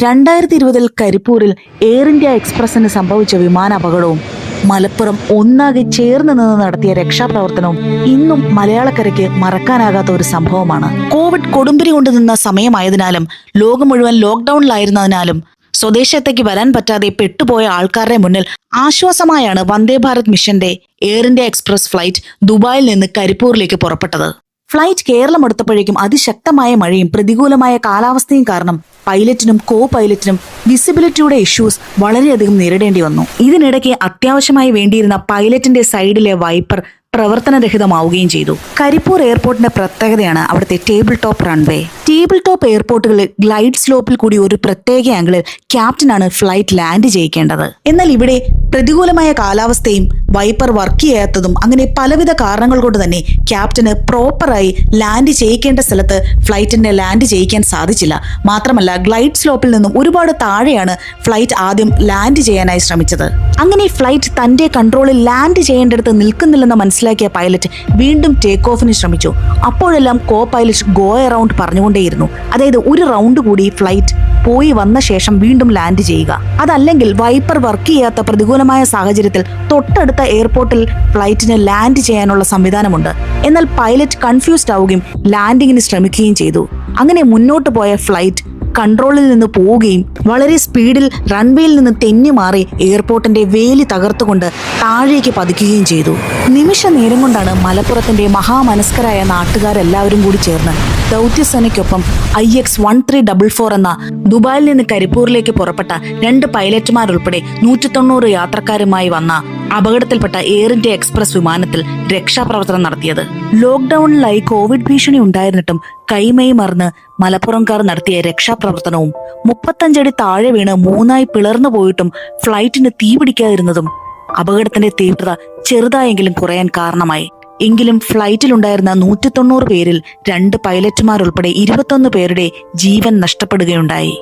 2020 കരിപ്പൂരിൽ air India എക്സ്പ്രസിന് സംഭവിച്ച വിമാനാപകടവും മലപ്പുറം ഒന്നാകെ ചേർന്ന് നിന്ന് നടത്തിയ രക്ഷാപ്രവർത്തനവും ഇന്നും മലയാളക്കരയ്ക്ക് മറക്കാനാകാത്ത ഒരു സംഭവമാണ്. കോവിഡ് കൊടുമ്പിരി കൊണ്ട് നിന്ന സമയമായതിനാലും ലോകം മുഴുവൻ ലോക്ക്ഡൌണിലായിരുന്നതിനാലും സ്വദേശത്തേക്ക് വരാൻ പറ്റാതെ പെട്ടുപോയ ആൾക്കാരുടെ മുന്നിൽ ആശ്വാസമായാണ് വന്ദേ ഭാരത് മിഷന്റെ എയർ ഇന്ത്യ എക്സ്പ്രസ് ഫ്ലൈറ്റ് ദുബായിൽ നിന്ന് കരിപ്പൂരിലേക്ക് പുറപ്പെട്ടത്. ഫ്ലൈറ്റ് കേരളം അടുത്തപ്പോഴേക്കും അതിശക്തമായ മഴയും പ്രതികൂലമായ കാലാവസ്ഥയും കാരണം പൈലറ്റിനും കോ പൈലറ്റിനും വിസിബിലിറ്റിയുടെ ഇഷ്യൂസ് വളരെയധികം നേരിടേണ്ടി വന്നു. ഇതിനിടയ്ക്ക് അത്യാവശ്യമായി വേണ്ടിയിരുന്ന പൈലറ്റിന്റെ സൈഡിലെ വൈപ്പർ പ്രവർത്തനരഹിതമാവുകയും ചെയ്തു. കരിപ്പൂർ എയർപോർട്ടിന്റെ പ്രത്യേകതയാണ് അവിടുത്തെ table top runway. Table top എയർപോർട്ടുകളിൽ ഗ്ലൈഡ് സ്ലോപ്പിൽ കൂടി ഒരു പ്രത്യേക ആംഗിളിൽ ക്യാപ്റ്റനാണ് ഫ്ലൈറ്റ് ലാൻഡ് ചെയ്യിക്കേണ്ടത്. എന്നാൽ ഇവിടെ പ്രതികൂലമായ കാലാവസ്ഥയും വൈപ്പർ വർക്ക് ചെയ്യാത്തതും അങ്ങനെ പലവിധ കാരണങ്ങൾ കൊണ്ട് തന്നെ ക്യാപ്റ്റന് പ്രോപ്പറായി ലാൻഡ് ചെയ്യിക്കേണ്ട സ്ഥലത്ത് ഫ്ലൈറ്റിനെ ലാൻഡ് ചെയ്യിക്കാൻ സാധിച്ചില്ല. മാത്രമല്ല ഗ്ലൈഡ് സ്ലോപ്പിൽ നിന്നും ഒരുപാട് താഴെയാണ് ഫ്ലൈറ്റ് ആദ്യം ലാൻഡ് ചെയ്യാനായി ശ്രമിച്ചത്. അങ്ങനെ ഫ്ലൈറ്റ് തന്റെ കൺട്രോളിൽ ലാൻഡ് ചെയ്യേണ്ടടുത്ത് നിൽക്കുന്നില്ലെന്ന് മനസ്സിലാക്കിയ പൈലറ്റ് വീണ്ടും ടേക്ക് ഓഫിന് ശ്രമിച്ചു. അപ്പോഴെല്ലാം കോ പൈലറ്റ് ഗോ അറൗണ്ട് പറഞ്ഞുകൊണ്ടേയിരുന്നു. അതായത് ഒരു റൗണ്ട് കൂടി ഫ്ലൈറ്റ് പോയി വന്ന ശേഷം വീണ്ടും ലാൻഡ് ചെയ്യുക. അതല്ലെങ്കിൽ വൈപ്പർ വർക്ക് ചെയ്യാത്ത പ്രതികൂലമായ സാഹചര്യത്തിൽ തൊട്ടടുത്ത എയർപോർട്ടിൽ ഫ്ലൈറ്റിന് ലാൻഡ് ചെയ്യാനുള്ള സംവിധാനമുണ്ട്. എന്നാൽ പൈലറ്റ് കൺഫ്യൂസ്ഡ് ആവുകയും ലാൻഡിങ്ങിന് ശ്രമിക്കുകയും ചെയ്തു. അങ്ങനെ മുന്നോട്ട് പോയ ഫ്ലൈറ്റ് കൺട്രോളിൽ നിന്ന് പോവുകയും വളരെ സ്പീഡിൽ റൺവേയിൽ നിന്ന് തെന്നി മാറി എയർപോർട്ടിന്റെ വേലി തകർത്തുകൊണ്ട് താഴേക്ക് പതിക്കുകയും ചെയ്തു. നിമിഷ നേരം കൊണ്ടാണ് മലപ്പുറത്തിന്റെ മഹാമനസ്കരായ നാട്ടുകാരെല്ലാവരും കൂടി ചേർന്ന് ദൗത്യസേനയ്ക്കൊപ്പം IX-1344 എന്ന ദുബായിൽ നിന്ന് കരിപ്പൂരിലേക്ക് പുറപ്പെട്ട 2 പൈലറ്റുമാരുൾപ്പെടെ 190 യാത്രക്കാരുമായി വന്ന അപകടത്തിൽപ്പെട്ട എയർ ഇന്ത്യ എക്സ്പ്രസ് വിമാനത്തിൽ രക്ഷാപ്രവർത്തനം നടത്തിയത്. ലോക്ക്ഡൌണിലായി കോവിഡ് ഭീഷണി ഉണ്ടായിരുന്നിട്ടും കൈമൈ മറന്ന് മലപ്പുറംകാർ നടത്തിയ രക്ഷാപ്രവർത്തനവും 35 അടി താഴെ വീണ് 3 പിളർന്നു പോയിട്ടും ഫ്ലൈറ്റിന് തീ പിടിക്കാതിരുന്നതും അപകടത്തിന്റെ തീവ്രത ചെറുതായെങ്കിലും കുറയാൻ കാരണമായി. എങ്കിലും ഫ്ലൈറ്റിലുണ്ടായിരുന്ന 190 പേരിൽ 2 പൈലറ്റുമാരുൾപ്പെടെ 21 പേരുടെ ജീവൻ നഷ്ടപ്പെടുകയുണ്ടായി.